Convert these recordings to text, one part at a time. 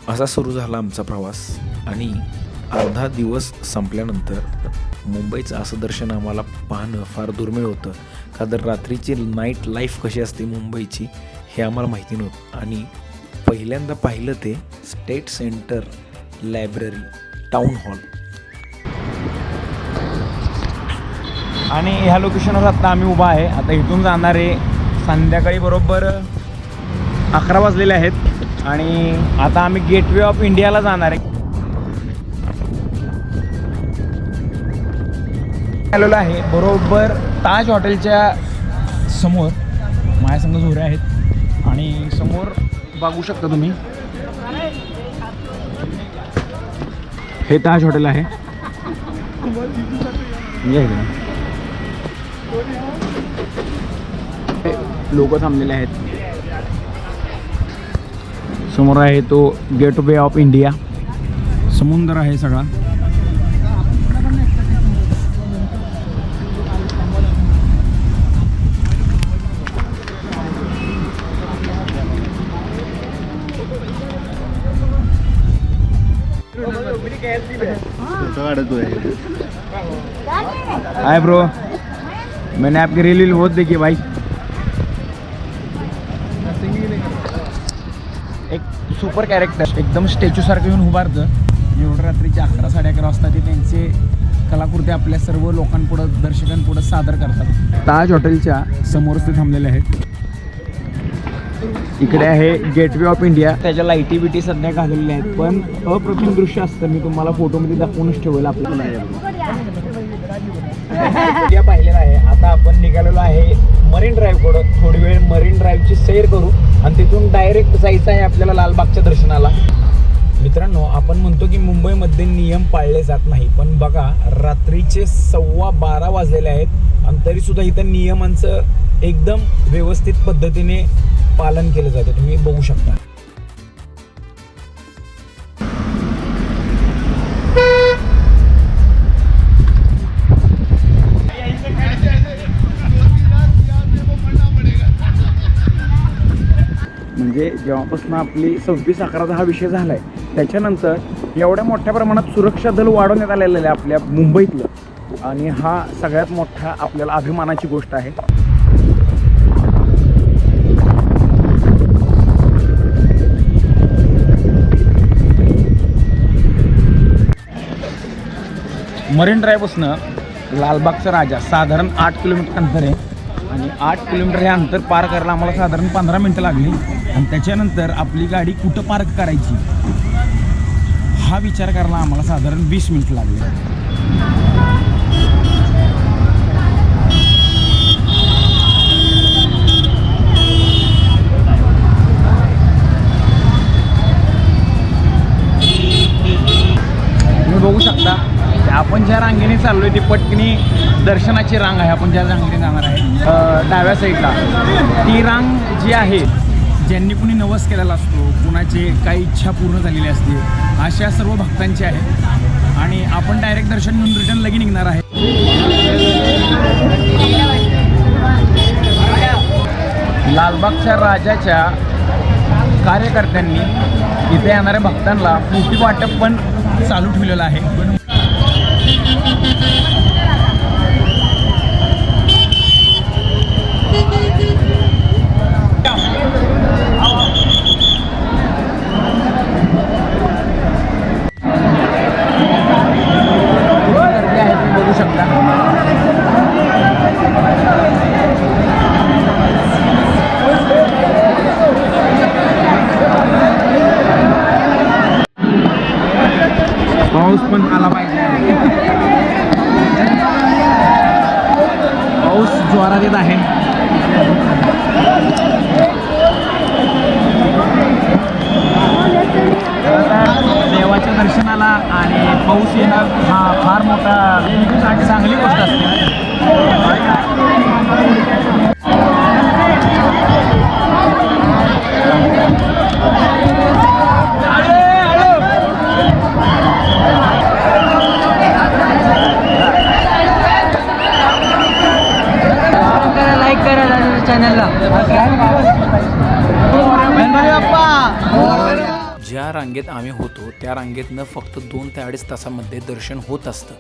असा सुरू झाला आमचा प्रवास आणि अर्धा दिवस संपल्यानंतर मुंबईचं असं दर्शन आम्हाला पाहणं फार दुर्मिळ होतं. का तर रात्रीची नाईट लाईफ कशी असते मुंबईची हे आम्हाला माहिती नव्हतं आणि पहिल्यांदा पाहिलं ते state centre library town hall. आणि ह्या लोकेशनवर आता आम्ही उभा आहे. आता इथून जाणारे संध्याकाळी बरोबर 11 वाजलेले आहेत आणि आता आम्ही गेटवे ऑफ इंडियाला जाणार आहे. आलेलो आहे बरोबर ताज हॉटेलच्या समोर. माझ्यासंग झोरे आहेत आणि समोर बघू शकता तुम्ही हे ताज हॉटेल आहे. लोक थांबलेले आहेत. समोर आहे तो गेटवे ऑफ इंडिया. समुद्र आहे सगळा. हाय ब्रो, मैंने आपकी रील बहुत देखी भाई. एक सुपर कॅरेक्टर एकदम स्टॅच्यू सारखं येऊन उभारतं. एवढं रात्रीचे 11 साडे 11 वाजता ते त्यांचे कलाकृती आपल्या सर्व लोकांपुढं दर्शकांपुढं सादर करतात. ताज हॉटेलच्या समोरच ते थांबलेले आहेत. इकडे आहे गेटवे ऑफ इंडिया. त्याच्या लाईटी बिटी सध्या घाललेल्या आहेत पण अप्रतिम दृश्य असतं. मी तुम्हाला फोटोमध्ये दाखवूनच ठेवेल आपल्याला. इंडिया पाहिलेला आहे. आता आपण निघालेलो आहे मरीन ड्राईव्हकडं. थोडी वेळ मरीन ड्राईव्हची सैर करू आणि तिथून डायरेक्ट जायचं आहे आपल्याला लालबागच्या दर्शनाला. मित्रांनो, आपण म्हणतो की मुंबईमध्ये नियम पाळले जात नाही पण बघा रात्रीचे 12:15 वाजलेले आहेत आणि तरीसुद्धा इथं नियमांचं एकदम व्यवस्थित पद्धतीने पालन केलं जातं. तुम्ही बघू शकता. म्हणजे जेव्हापासून आपली 26/11चा हा विषय झाला आहे त्याच्यानंतर एवढ्या मोठ्या प्रमाणात सुरक्षा दल वाढवण्यात आलेलं आहे आपल्या मुंबईतलं आणि हा सगळ्यात मोठा आपल्याला अभिमानाची गोष्ट आहे. मरीन ड्राईव्हपासून लालबागचा राजा साधारण 8 किलोमीटर अंतर आहे आणि 8 किलोमीटर हे अंतर पार करायला आम्हाला साधारण 15 मिनटं लागली आणि त्याच्यानंतर आपली गाडी कुठं पार्क करायची हा विचार करायला आम्हाला साधारण 20 मिनिटं लागली. तुम्ही बघू शकता आपण ज्या रांगेने चाललोय ती पटकनी दर्शनाची रांग आहे. आपण ज्या रांगेने जाणार आहे डाव्या साईडला ती रांग जी आहे ज्यांनी कुणी नवस केलेला असतो, कुणाची काही इच्छा पूर्ण झालेली असते अशा सर्व भक्तांची आहे आणि आपण डायरेक्ट दर्शन घेऊन रिटर्न लगी निघणार आहे. लालबागच्या राजाच्या कार्यकर्त्यांनी इथे येणाऱ्या भक्तांना फ्रुटी वाटप पण चालू ठेवलेलं आहे. बघू शकता. पाऊस पण आला पाहिजे. पाऊस जोरात येत आहे. देवाच्या दर्शनाला आणि पाऊस येणं हा फार मोठा चांगली गोष्ट असते. रांगेत आम्ही होतो त्या रांगेतनं फक्त 2 ते 2.5 तासामध्ये दर्शन होत असतं.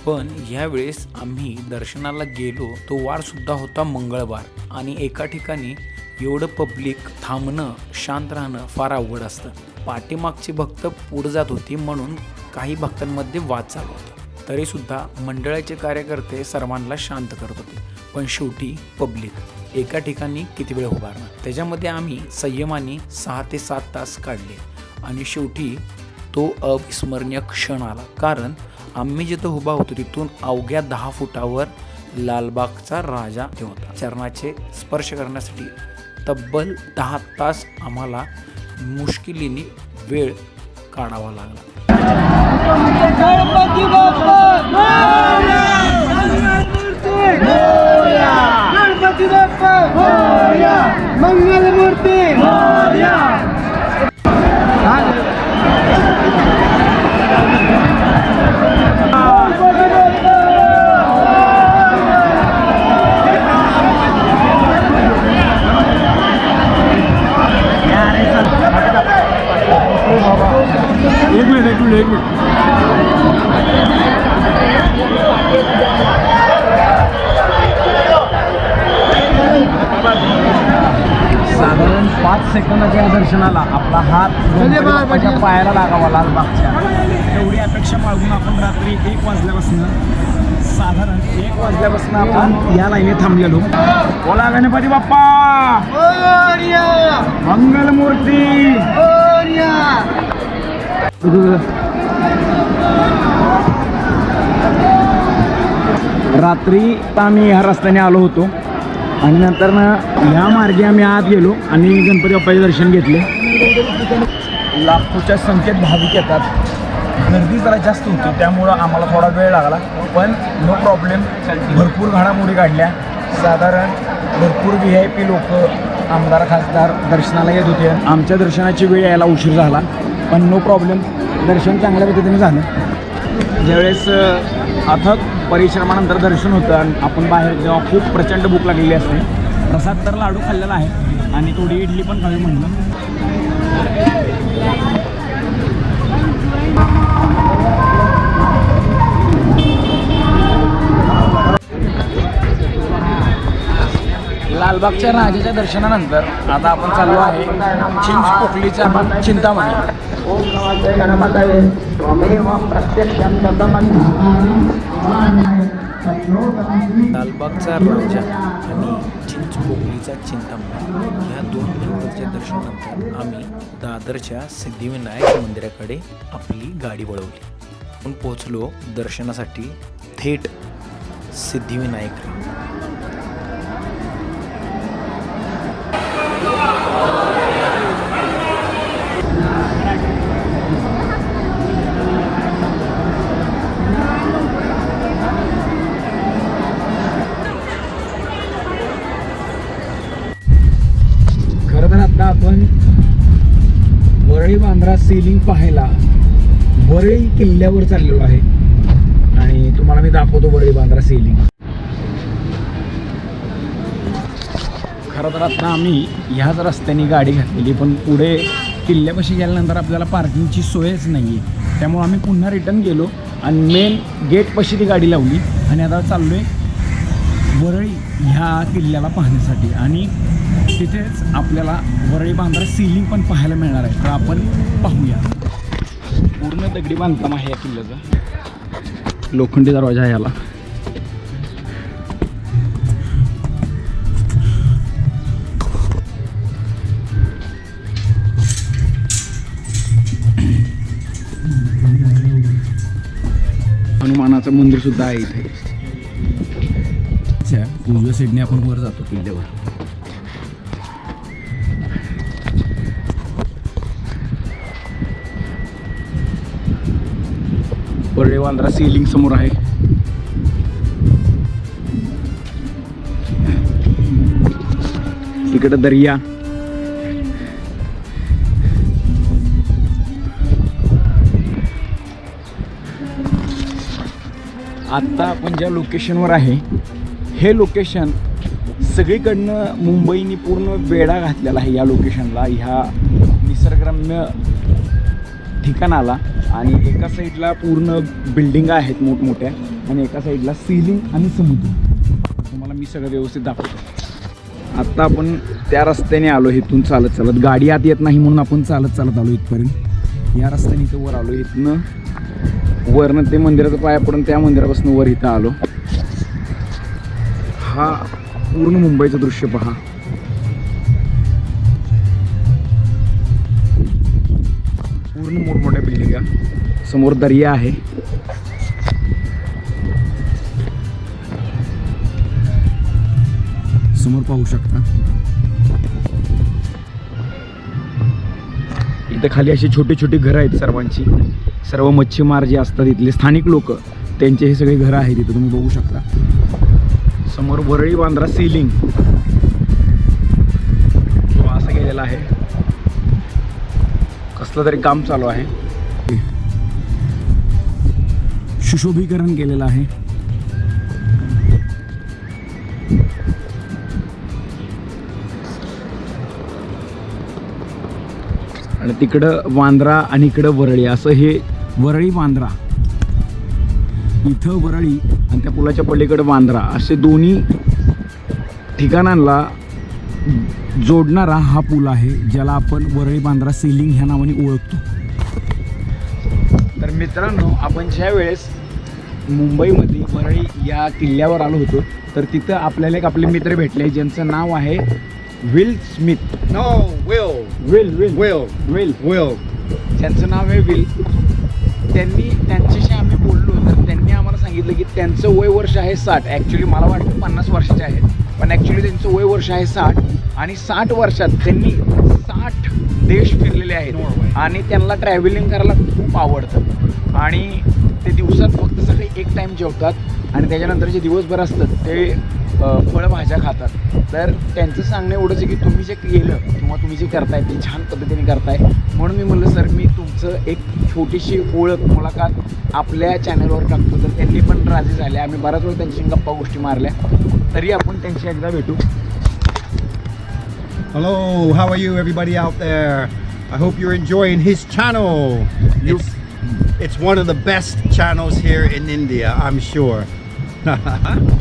पण ह्यावेळेस आम्ही दर्शनाला गेलो तो वारसुद्धा होता मंगळवार आणि एका ठिकाणी एवढं पब्लिक थांबणं शांत राहणं फार अवघड असतं. पाठीमागची भक्त पुढे जात होती म्हणून काही भक्तांमध्ये वाद चालू होता. तरीसुद्धा मंडळाचे कार्यकर्ते सर्वांना शांत करत होते. पण शेवटी पब्लिक एका ठिकाणी किती वेळ उभारणार, त्याच्यामध्ये आम्ही संयमाने 6 ते 7 तास काढले आणि शेवटी तो अविस्मरणीय क्षण आला. कारण आम्ही जिथं उभा होतो तिथून अवघ्या 10 फुटावर लालबागचा राजा होता. चरणाचे स्पर्श करण्यासाठी तब्बल 10 तास आम्हाला मुश्किलीने वेळ काढावा लागला. गणपती बाप्पा गणपती बाप्पा मंगलमूर्ती एक मिनिट साधारण 5 सेकंदाच्या दर्शनाला आपला हात गणपती बाप्पाच्या पायाला लागावा लालबागच्या. एवढी अपेक्षा बाळगून आपण रात्री 1 वाजल्यापासून साधारण 1 वाजल्यापासून आपण या लाईनीत थांबलेलो. बोला गणपती बाप्पा मंगलमूर्ती. रात्री आम्ही ह्या रस्त्याने आलो होतो आणि नंतर ह्या मार्गे आम्ही आत गेलो आणि गणपती बाप्पाचे दर्शन घेतले. लाखोच्या संख्येत भाविक येतात. गर्दी जरा जास्त होती त्यामुळं आम्हाला थोडा वेळ लागला. पण नो प्रॉब्लेम, भरपूर घडामोडी काढल्या. साधारण भरपूर VIP लोक आमदार खासदार दर्शनाला येत होते. आमच्या दर्शनाची वेळ यायला उशीर झाला पण नो प्रॉब्लेम, दर्शन चांगल्या पद्धतीने झालं. ज्यावेळेस अथक परिश्रमानंतर दर्शन होतं आणि आपण बाहेर जेव्हा खूप प्रचंड भूक लागलेली असते, प्रसाद तर लाडू खाल्लेला आहे आणि थोडी इडली पण खावी म्हणलं. लालबागच्या राजाच्या दर्शनानंतर आता आपण चाललो आहे चिंचपोकलीच्या चिंतामणी. लालबागचा राजा आणि चिंचपोकलीचा चिंतामणी ह्या 2 मंदिराच्या दर्शनानंतर आम्ही दादरच्या सिद्धिविनायक मंदिराकडे आपली गाडी वळवली. आपण पोहोचलो दर्शनासाठी थेट सिद्धिविनायक. आता आपण वरळी बांद्रा सीलिंग पाहायला वरळी किल्ल्यावर चाललेलो आहे आणि तुम्हाला मी दाखवतो वरळी बांद्रा सीलिंग. खरं तर आता आम्ही ह्याच रस्त्याने गाडी घातलेली पण पुढे किल्ल्यापाशी गेल्यानंतर आपल्याला पार्किंगची सोयच नाही आहे. त्यामुळे आम्ही पुन्हा रिटर्न गेलो आणि मेन गेटपाशी ती गाडी लावली आणि आता चाललो आहे वरळी ह्या किल्ल्याला पाहण्यासाठी. आणि तिथेच आपल्याला वरळी बांद्रा सीलिंग पण पाहायला मिळणार आहे. तर आपण पाहूया. पूर्ण दगडी बांधकाम आहे या किल्ल्याचं. लोखंडी दरवाजा आहे याला. हनुमानाचं मंदिर सुद्धा आहे इथे. उजव्या साईडने आपण वर जातो किल्ल्यावर. वरळी बांद्रा सीलिंग समोर आहे. इकडे दर्या. आत्ता आपण ज्या लोकेशनवर आहे हे लोकेशन सगळीकडनं मुंबईने पूर्ण वेढा घातलेला आहे. या लोकेशनला ह्या निसर्गरम्य ठिकाण आला आणि एका साईडला पूर्ण बिल्डिंग आहेत मोठमोठ्या आणि एका साईडला सीलिंग आणि समुद्र. तुम्हाला मी सगळं व्यवस्थित दाखवतो. आत्ता आपण त्या रस्त्याने आलो इथून चालत चालत. गाडी आत येत नाही म्हणून आपण चालत चालत आलो इथपर्यंत. या रस्त्याने इथं वर आलो. इथनं वरनं ते मंदिराचं पाया पडून त्या मंदिरापासून वर इथं आलो. हा पूर्ण मुंबईचं दृश्य पहा. पूर्ण मोठमोठ्या बिल्डिंगा, समोर दर्या आहे. समोर पाहू शकता. इथं खाली अशी छोटी छोटी घरं आहेत सर्वांची. सर्व मच्छीमार जे असतात इथले स्थानिक लोक, त्यांचे हे सगळे घरं आहेत इथं तुम्ही बघू शकता. समोर वरळी बांद्रा सीलिंग असं गेलेलं आहे. कसलं तरी काम चालू आहे. सुशोभीकरण केलेलं आहे. आणि तिकडं वांद्रा आणि इकडं वरळी, असं हे वरळी बांद्रा. इथं वरळी आणि त्या पुलाच्या पलीकडे वांद्रा, असे दोन्ही ठिकाणांना जोडणारा हा पूल आहे, ज्याला आपण वरळी बांद्रा सीलिंग ह्या नावाने ओळखतो. तर मित्रांनो, आपण ज्या वेळेस मुंबईमध्ये वरळी या किल्ल्यावर आलो होतो, तर तिथं आपल्याला एक आपले मित्र भेटले ज्यांचं नाव आहे विल स्मिथ. विल ज्यांचं नाव आहे विल. त्यांच्याशी आम्ही बोललो, तर त्यांनी आम्हाला सांगितलं की त्यांचं वय वर्ष आहे 60. ॲक्च्युली मला वाटतं 50 वर्षाचे आहेत, पण ॲक्च्युली त्यांचं वय वर्ष आहे 60. आणि 60 वर्षात त्यांनी 60 देश फिरलेले आहेत आणि त्यांना ट्रॅव्हलिंग करायला खूप आवडतं. आणि ते दिवसात फक्त सकाळी एक टाईम जेवतात आणि त्याच्यानंतर जे दिवसभर असतात ते फळभाज्या खातात. तर त्यांचं सांगणं एवढंच आहे की तुम्ही जे केलं किंवा तुम्ही जे करताय ते छान पद्धतीने करताय. म्हणून मी म्हणलं सर, मी तुमचं एक छोटीशी ओळख मुलाखत आपल्या चॅनलवर टाकतो. तर त्यांनी पण राजी झाले. आम्ही बराच वेळ त्यांची गप्पा गोष्टी मारल्या. तरी आपण त्यांची एकदा भेटू. Hello, how are you everybody out there? I hope you're enjoying his channel. It's one of the best channels here in India, I'm sure.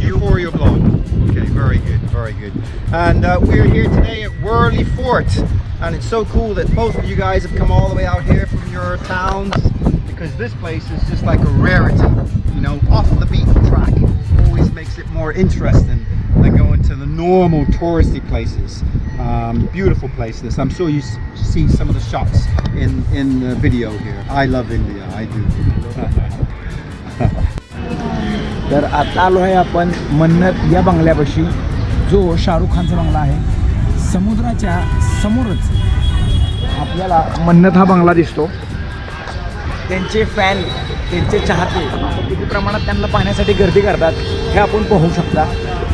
You or your blog? Okay, very good, very good. And we're here today at Worli Fort, and it's so cool that both of you guys have come all the way out here from your towns, because this place is just like a rarity, you know, off the beaten track. Always makes it more interesting than going to the normal touristy places. Beautiful place this. I'm sure you see some of the shots in the video here. I love India, I do. तर आता आलो आहे आपण मन्नत या बंगल्यापाशी, जो शाहरुख खानचा बंगला आहे. समुद्राच्या समोरच आपल्याला मन्नत हा बंगला दिसतो. त्यांचे फॅन, त्यांचे चाहते किती प्रमाणात त्यांना पाहण्यासाठी गर्दी करतात हे आपण पाहू शकता.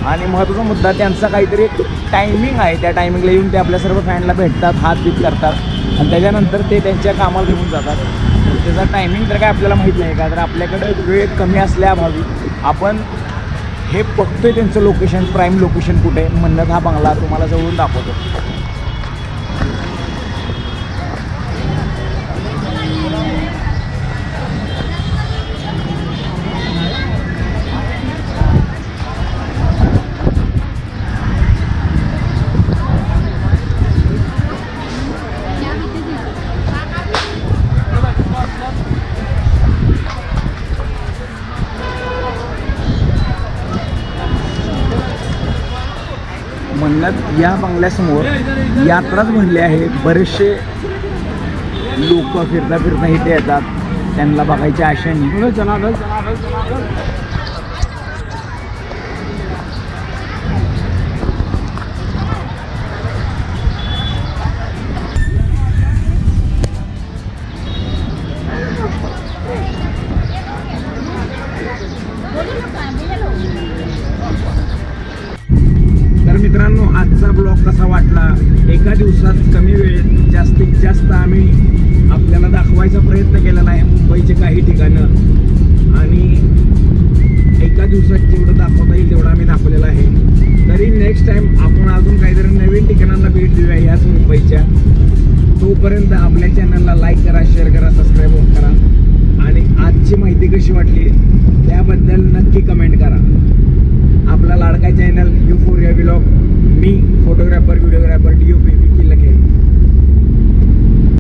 आणि महत्त्वाचा मुद्दा, त्यांचा काहीतरी एक टायमिंग आहे. त्या टायमिंगला येऊन ते आपल्या सर्व फॅनला भेटतात, हातबीत करतात आणि त्याच्यानंतर ते त्यांच्या कामाला घेऊन जातात. त्याचा टायमिंग तर काय आपल्याला माहीत नाही का, तर आपल्याकडे वेळ कमी असल्याअभावी आपण हे बघतोय त्यांचं लोकेशन, प्राईम लोकेशन कुठे. मन्नत हा बंगला तुम्हाला जवळून दाखवतो. मन्नत या बंगल्यासमोर यात्राच भरली आहे. बरेचसे लोक फिरता फिरता इथे येतात त्यांना बघायच्या आशेने. तर मित्रांनो, आजचा ब्लॉग कसा वाटला? एका दिवसात कमी वेळेत जास्तीत जास्त आम्ही आपल्याला दाखवायचा प्रयत्न केलेला आहे मुंबईचे काही ठिकाणं, आणि एका दिवसात जेवढं दाखवता येईल तेवढं आम्ही दाखवलेलं आहे. तरी नेक्स्ट टाईम आपण अजून काहीतरी नवीन ठिकाणांना भेट देऊया याच मुंबईच्या. तोपर्यंत आपल्या चॅनलला लाईक करा, शेअर करा, सबस्क्राईब कशी वाटली त्याबद्दल नक्की कमेंट करा. आपला लाडका चॅनल U4 व्लॉग, मी photographer videographer DOP Vicky lucky